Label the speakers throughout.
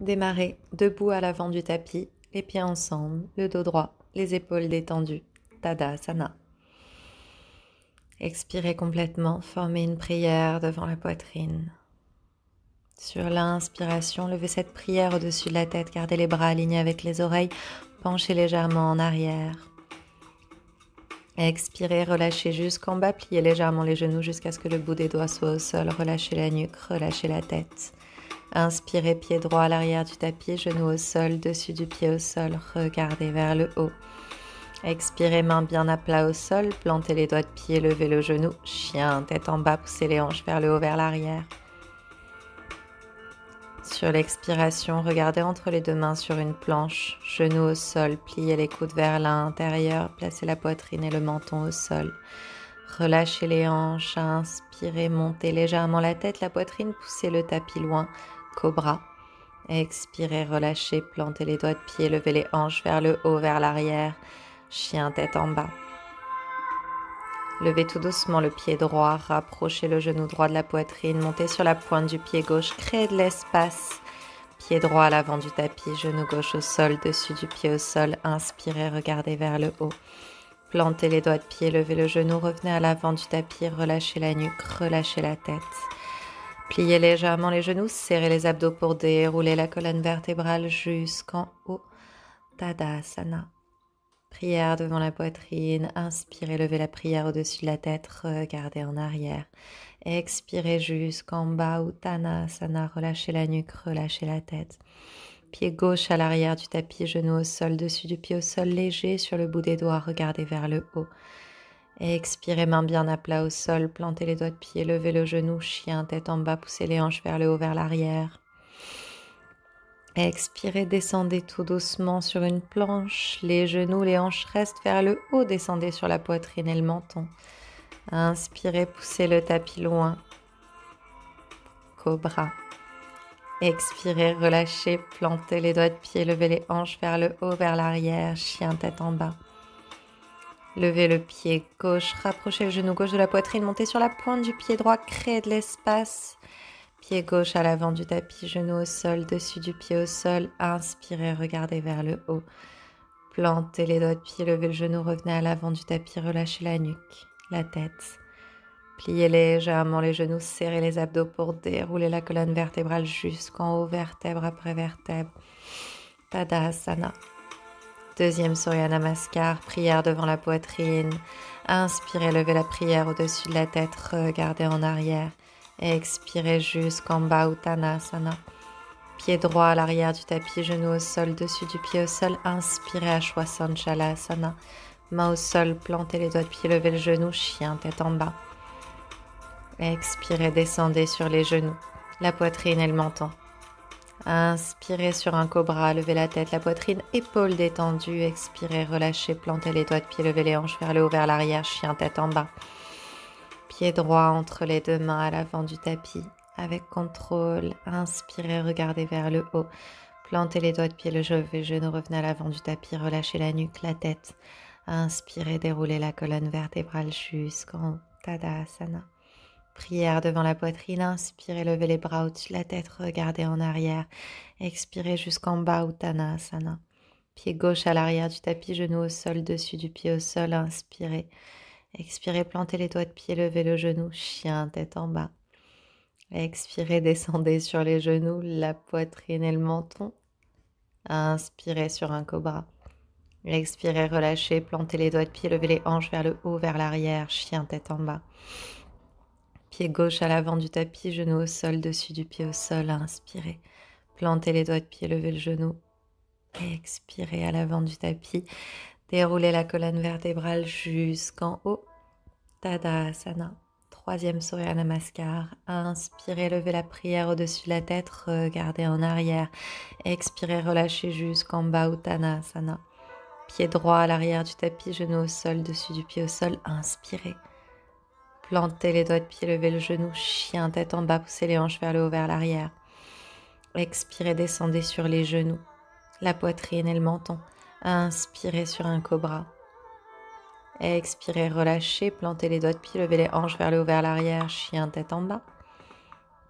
Speaker 1: Démarrez debout à l'avant du tapis, les pieds ensemble, le dos droit, les épaules détendues. Tadasana. Expirez complètement, formez une prière devant la poitrine. Sur l'inspiration, levez cette prière au-dessus de la tête, gardez les bras alignés avec les oreilles, penchez légèrement en arrière. Expirez, relâchez jusqu'en bas, pliez légèrement les genoux jusqu'à ce que le bout des doigts soit au sol, relâchez la nuque, relâchez la tête. Inspirez, pied droit à l'arrière du tapis, genou au sol, dessus du pied au sol, regardez vers le haut. Expirez, main bien à plat au sol, plantez les doigts de pied, levez le genou, chien, tête en bas, poussez les hanches vers le haut, vers l'arrière. Sur l'expiration, regardez entre les deux mains sur une planche, genou au sol, pliez les coudes vers l'intérieur, placez la poitrine et le menton au sol. Relâchez les hanches, inspirez, montez légèrement la tête, la poitrine, poussez le tapis loin, cobra. Expirez, relâchez, plantez les doigts de pied, levez les hanches vers le haut, vers l'arrière, chien tête en bas. Levez tout doucement le pied droit, rapprochez le genou droit de la poitrine, montez sur la pointe du pied gauche, créez de l'espace. Pied droit à l'avant du tapis, genou gauche au sol, dessus du pied au sol, inspirez, regardez vers le haut. Plantez les doigts de pied, levez le genou, revenez à l'avant du tapis, relâchez la nuque, relâchez la tête. Pliez légèrement les genoux, serrez les abdos pour dérouler la colonne vertébrale jusqu'en haut. Tadasana. Prière devant la poitrine, inspirez, levez la prière au-dessus de la tête, regardez en arrière. Expirez jusqu'en bas, Uttanasana, relâchez la nuque, relâchez la tête. Pied gauche à l'arrière du tapis, genou au sol, dessus du pied au sol, léger sur le bout des doigts, regardez vers le haut. Expirez, main bien à plat au sol, plantez les doigts de pied, levez le genou, chien, tête en bas, poussez les hanches vers le haut, vers l'arrière. Expirez, descendez tout doucement sur une planche, les genoux, les hanches restent vers le haut, descendez sur la poitrine et le menton. Inspirez, poussez le tapis loin, cobra. Expirez, relâchez, plantez les doigts de pied, levez les hanches vers le haut, vers l'arrière, chien tête en bas. Levez le pied gauche, rapprochez le genou gauche de la poitrine, montez sur la pointe du pied droit, créez de l'espace. Pied gauche à l'avant du tapis, genou au sol, dessus du pied au sol. Inspirez, regardez vers le haut. Plantez les doigts de pied, levez le genou, revenez à l'avant du tapis, relâchez la nuque, la tête. Pliez légèrement les genoux, serrez les abdos pour dérouler la colonne vertébrale jusqu'en haut, vertèbre après vertèbre. Tadasana. Deuxième Surya Namaskar, prière devant la poitrine. Inspirez, levez la prière au-dessus de la tête, regardez en arrière. Expirez jusqu'en bas, Uttanasana. Pied droit à l'arrière du tapis, genou au sol, dessus du pied au sol. Inspirez, Ashwasanchalasana. Main au sol, plantez les doigts de pied, levez le genou, chien, tête en bas. Expirez, descendez sur les genoux, la poitrine et le menton. Inspirez sur un cobra, levez la tête, la poitrine, épaules détendues. Expirez, relâchez, plantez les doigts de pied, levez les hanches vers le haut, vers l'arrière, chien, tête en bas. Pied droit entre les deux mains à l'avant du tapis. Avec contrôle, inspirez, regardez vers le haut. Plantez les doigts de pied, le genou, revenez à l'avant du tapis, relâchez la nuque, la tête. Inspirez, déroulez la colonne vertébrale jusqu'en Tadasana. Prière devant la poitrine, inspirez, levez les bras au-dessus de la tête, regardez en arrière. Expirez jusqu'en bas, Uttanasana. Pied gauche à l'arrière du tapis, genou au sol, dessus du pied au sol, inspirez. Expirez, plantez les doigts de pied, levez le genou, chien, tête en bas. Expirez, descendez sur les genoux, la poitrine et le menton. Inspirez sur un cobra. Expirez, relâchez, plantez les doigts de pied, levez les hanches vers le haut, vers l'arrière, chien, tête en bas. Pied gauche à l'avant du tapis, genou au sol, dessus du pied au sol, inspirez. Plantez les doigts de pied, levez le genou. Expirez à l'avant du tapis. Déroulez la colonne vertébrale jusqu'en haut. Tadasana. Troisième Surya Namaskar. Inspirez, levez la prière au-dessus de la tête, regardez en arrière. Expirez, relâchez jusqu'en bas, Uttanasana. Pied droit à l'arrière du tapis, genou au sol, dessus du pied au sol, inspirez. Plantez les doigts de pied, levez le genou, chien, tête en bas, poussez les hanches vers le haut, vers l'arrière. Expirez, descendez sur les genoux, la poitrine et le menton. Inspirez sur un cobra. Expirez, relâchez, plantez les doigts de pied, levez les hanches vers le haut, vers l'arrière, chien, tête en bas.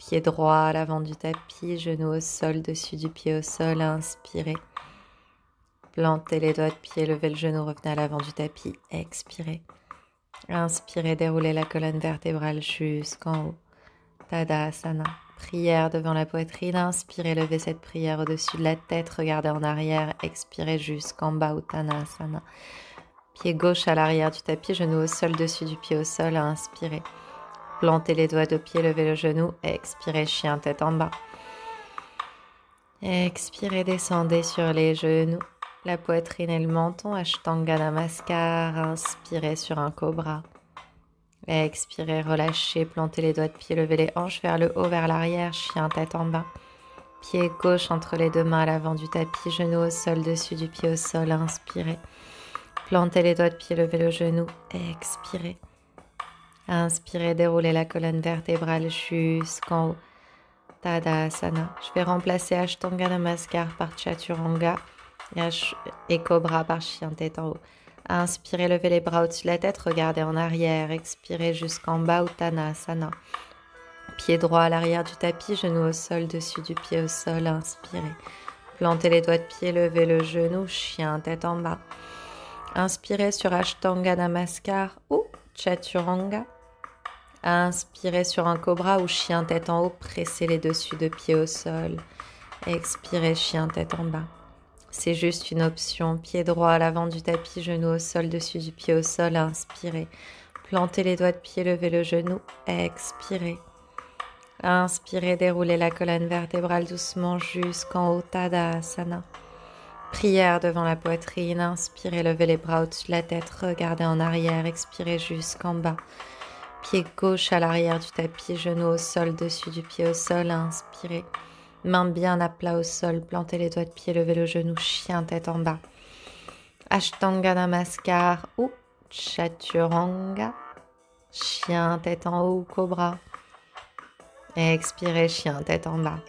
Speaker 1: Pied droit à l'avant du tapis, genou au sol, dessus du pied au sol, inspirez. Plantez les doigts de pied, levez le genou, revenez à l'avant du tapis, expirez. Inspirez, déroulez la colonne vertébrale jusqu'en haut. Tadasana. Prière devant la poitrine, inspirez, levez cette prière au-dessus de la tête, regardez en arrière, expirez jusqu'en bas, Uttanasana. Pied gauche à l'arrière du tapis, genou au sol, dessus du pied au sol, inspirez. Plantez les doigts de pied, levez le genou, expirez, chien tête en bas. Expirez, descendez sur les genoux, la poitrine et le menton, Ashtanga Namaskar, inspirez sur un cobra. Expirez, relâchez, plantez les doigts de pied, levez les hanches vers le haut, vers l'arrière, chien tête en bas. Pied gauche entre les deux mains à l'avant du tapis, genou au sol, dessus du pied au sol, inspirez. Plantez les doigts de pied, levez le genou, expirez. Inspirez, déroulez la colonne vertébrale jusqu'en haut. Tadasana. Je vais remplacer Ashtanga Namaskar par Chaturanga et Cobra par chien tête en haut. Inspirez, levez les bras au-dessus de la tête, regardez en arrière. Expirez jusqu'en bas, Uttanasana. Pied droit à l'arrière du tapis, genou au sol, dessus du pied au sol. Inspirez. Plantez les doigts de pied, levez le genou, chien tête en bas. Inspirez sur Ashtanga Namaskar ou Chaturanga. Inspirez sur un cobra ou chien tête en haut, pressez les dessus de pied au sol. Expirez, chien tête en bas. C'est juste une option. Pied droit à l'avant du tapis, genou au sol, dessus du pied au sol. Inspirez. Plantez les doigts de pied, levez le genou. Expirez. Inspirez, déroulez la colonne vertébrale doucement jusqu'en haut. Tadasana. Prière devant la poitrine. Inspirez, levez les bras au-dessus de la tête. Regardez en arrière. Expirez jusqu'en bas. Pied gauche à l'arrière du tapis, genou au sol, dessus du pied au sol, inspirez. Main bien à plat au sol, plantez les doigts de pied, levez le genou, chien tête en bas. Ashtanga Namaskar ou Chaturanga. Chien tête en haut ou cobra. Expirez, chien tête en bas.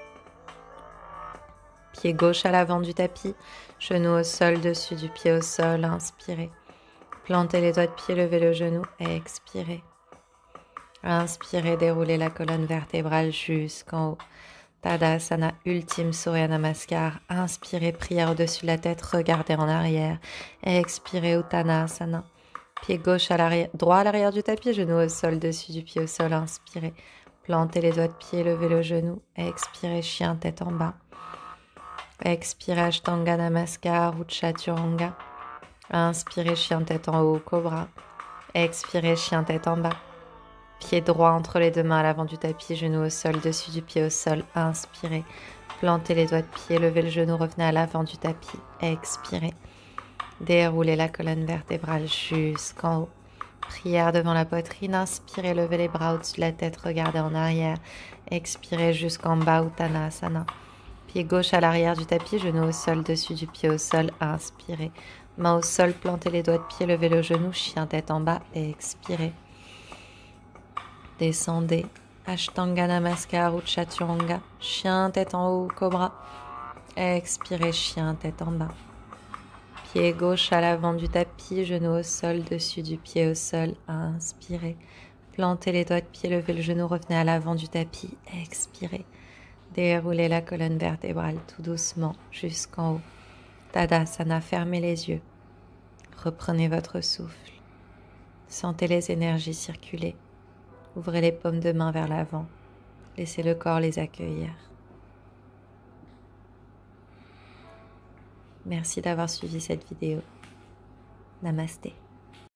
Speaker 1: Pied gauche à l'avant du tapis, genou au sol, dessus du pied au sol, inspirez. Plantez les doigts de pied, levez le genou, expirez. Inspirez, déroulez la colonne vertébrale jusqu'en haut. Tadasana, ultime Surya Namaskar. Inspirez, prière au-dessus de la tête, regardez en arrière. Expirez, Uttanasana. Pied gauche à l'arrière, droit à l'arrière du tapis, genou au sol, dessus du pied au sol. Inspirez. Plantez les doigts de pied, levez le genou. Expirez, chien tête en bas. Expirez, Ashtanga Namaskar ou Chaturanga. Inspirez, chien tête en haut, cobra. Expirez, chien tête en bas. Pied droit entre les deux mains à l'avant du tapis, genou au sol, dessus du pied au sol. Inspirez. Plantez les doigts de pied, levez le genou, revenez à l'avant du tapis. Expirez. Déroulez la colonne vertébrale jusqu'en haut. Prière devant la poitrine. Inspirez, levez les bras au-dessus de la tête, regardez en arrière. Expirez jusqu'en bas, Uttanasana. Pied gauche à l'arrière du tapis, genou au sol, dessus du pied au sol. Inspirez. Main au sol, plantez les doigts de pied, levez le genou, chien tête en bas. Expirez. Descendez, Ashtanga Namaskar ou Chaturanga, chien tête en haut, cobra. Expirez, chien tête en bas. Pied gauche à l'avant du tapis, genou au sol, dessus du pied au sol. Inspirez. Plantez les doigts de pied, levez le genou, revenez à l'avant du tapis. Expirez. Déroulez la colonne vertébrale tout doucement jusqu'en haut. Tadasana, fermez les yeux. Reprenez votre souffle. Sentez les énergies circuler. Ouvrez les paumes de main vers l'avant. Laissez le corps les accueillir. Merci d'avoir suivi cette vidéo. Namasté.